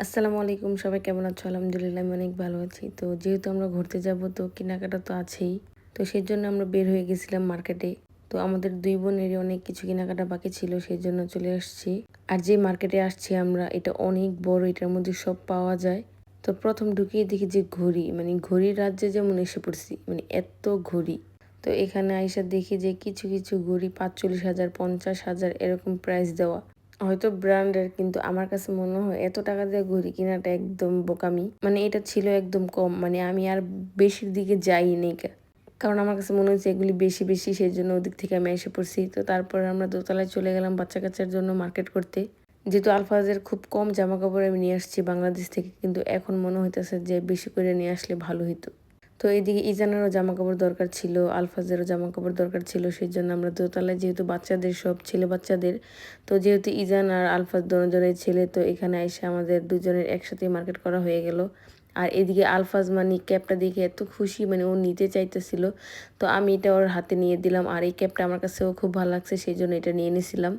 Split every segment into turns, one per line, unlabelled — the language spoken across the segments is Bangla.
আসসালামু আলাইকুম, সবাই কেমন আছো? আলহামদুলিল্লাহ আমি অনেক ভালো আছি। তো যেহেতু আমরা ঘুরতে যাব তো কেনাকাটা তো আছেই। তো সেজন্য আমরা বের হয়ে গেছিলাম মার্কেটে। তো আমাদের ২ বোনেরই অনেক কিছু কেনাকাটা বাকি ছিল, সেজন্য চলে আসছি। আর যে মার্কেটে আসছি আমরা এটা অনেক বড়, এটার মধ্যে সব পাওয়া যায়। তো প্রথম ঢুকেই দেখি যে ঘড়ি, মানে ঘড়ির রাজ্যে যেমন এসে পড়ছি, মানে এত ঘড়ি। তো এখানে আইসা দেখি যে কিছু ঘড়ি ৪৫,০০০, ৫০,০০০ এরকম প্রাইস দেওয়া। হয়তো ব্র্যান্ডের, কিন্তু আমার কাছে মনে হয় এত টাকা দিয়ে ঘড়ি কেনাটা একদম বোকামি। মানে এটা ছিল একদম কম, মানে আমি আর বেশির দিকে যাইনি। কারণ আমার কাছে মনে হচ্ছে এগুলি বেশি সেই জন্য ওদিক থেকে আমি এসে পড়ছি। তো তারপর আমরা দোতলায় চলে গেলাম বাচ্চা কাচ্চার জন্য মার্কেট করতে। যেহেতু আলফাজের খুব কম জামা কাপড় আমি নিয়ে আসছি বাংলাদেশ থেকে, কিন্তু এখন মনে হইতেছে যে বেশি করে নিয়ে আসলে ভালো হইতো। তো এইদিকে ইজানেরও জামা কাপড় দরকার ছিল, আলফাজেরও জামা কাপড় দরকার ছিল, সেই জন্য আমরা দোতলায়, যেহেতু বাচ্চাদের সব ছেলে বাচ্চাদের, তো যেহেতু ইজান আর আলফাজ দুজনের ছেলে, তো এখানে এসে আমাদের দুজনের একসাথে মার্কেট করা হয়ে গেল। আর এদিকে আলফাজ মানে ক্যাপটা দেখে এত খুশি, মানে ও নিতে চাইতেছিল। তো আমি এটা ওর হাতে নিয়ে দিলাম, আর এই ক্যাপটা আমার কাছেও খুব ভালো লাগছে, সেই জন্য এটা নিয়ে নিয়েছিলাম।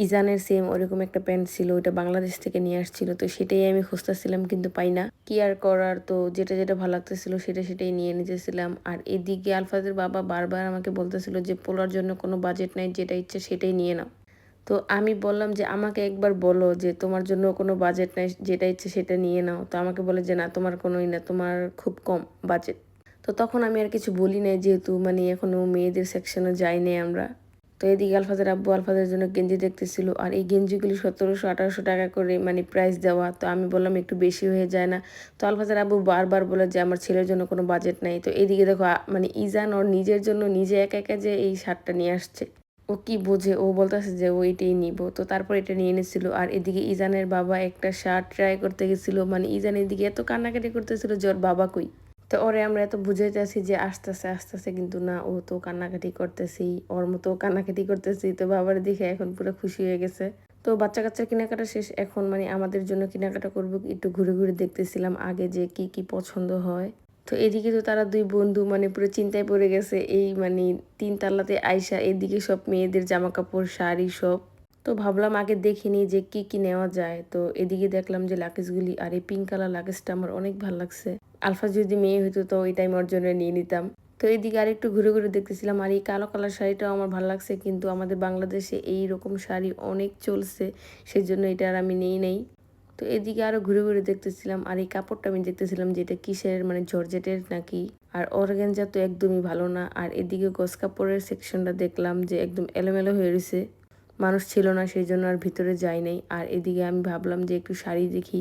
ইজানের সেম ওরকম একটা প্যান্ট ছিল, ওটা বাংলাদেশ থেকে নিয়ে আসছিল, তো সেটাই আমি খুঁজতেছিলাম কিন্তু পাই না। কি আর করার, তো যেটা ভালো লাগতেছিল সেটাই নিয়ে নিতেছিলাম। আর এদিকে আলফাজের বাবা বারবার আমাকে বলতেছিল যে পোলার জন্য কোনো বাজেট নাই, যেটা ইচ্ছে সেটাই নিয়ে নাও। তো আমি বললাম যে আমাকে একবার বলো যে তোমার জন্য কোনো বাজেট নাই, যেটা ইচ্ছে সেটা নিয়ে নাও। তো আমাকে বলে যে না, তোমার কোনোই না, তোমার খুব কম বাজেট। তো তখন আমি আর কিছু বলি নাই, যেহেতু মানে এখনো মেয়েদের সেকশনে যাই নাই আমরা। তো এদিকে আলফাজের আব্বু আলফাজের জন্য গেঞ্জি দেখতেছিল, আর এই গেঞ্জিগুলি ১৭০০-১৮০০ টাকা করে মানে প্রাইস দেওয়া। তো আমি বললাম একটু বেশি হয়ে যায় না? তো আলফাজের আব্বু বারবার বলে যে আমার ছেলের জন্য কোনো বাজেট নাই। তো এদিকে দেখো মানে ইজান ওর নিজের জন্য নিজে একা একা যে এই শার্টটা নিয়ে আসছে। ও কি বোঝে, ও বলতেছে যে ও এটাই নিব। তো তারপর এটা নিয়ে এনেছিল। আর এদিকে ইজানের বাবা একটা শার্ট ট্রাই করতে গেছিল, মানে ইজান এদিকে এত কান্নাকাটি করতেছিল যে ওর বাবা কই। তো ওরে আমরা এত বুঝাইতেছি যে আসতেছে, কিন্তু না, ও তো কান্নাকাটি করতেছি, ওর মতো কান্নাকাটি করতেছি। তো বাবার দেখে এখন পুরো খুশি হয়ে গেছে। তো বাচ্চা কাচ্চার কেনাকাটা শেষ, এখন মানে আমাদের জন্য কেনাকাটা করবো, একটু ঘুরে দেখতেছিলাম আগে যে কি পছন্দ হয়। তো এদিকে তো তারা ২ বন্ধু মানে পুরো চিন্তায় পড়ে গেছে, এই মানে ৩ তাল্লাতে আইসা এদিকে সব মেয়েদের জামা কাপড় শাড়ি সব। তো ভাবলাম আগে দেখে নিই যে কি নেওয়া যায়। তো এদিকে দেখলাম যে লাগেজগুলি, আর এই পিঙ্ক কালার লাগেজটা আমার অনেক ভালো লাগছে। আলফা যদি মেয়ে হইতো তো ওই টাইম ওর জন্য নিয়ে নিতাম। তো এদিকে আরেকটু ঘুরে দেখতেছিলাম, আর এই কালো কালার শাড়িটাও আমার ভালো লাগছে, কিন্তু আমাদের বাংলাদেশে এই রকম শাড়ি অনেক চলছে, সেজন্য এটা আর আমি নেই নাই। তো এদিকে আরো ঘুরে দেখতেছিলাম, আর এই কাপড়টা আমি দেখতেছিলাম যে এটা কিসের, মানে জর্জেটের নাকি। আর অর্গানজা তো একদমই ভালো না। আর এদিকে গস কাপড়ের সেকশনটা দেখলাম যে একদম এলোমেলো হয়ে রয়েছে, মানুষ ছিল না, সেই জন্য আর ভিতরে যাই নাই। আর এদিকে আমি ভাবলাম যে একটু শাড়ি দেখি।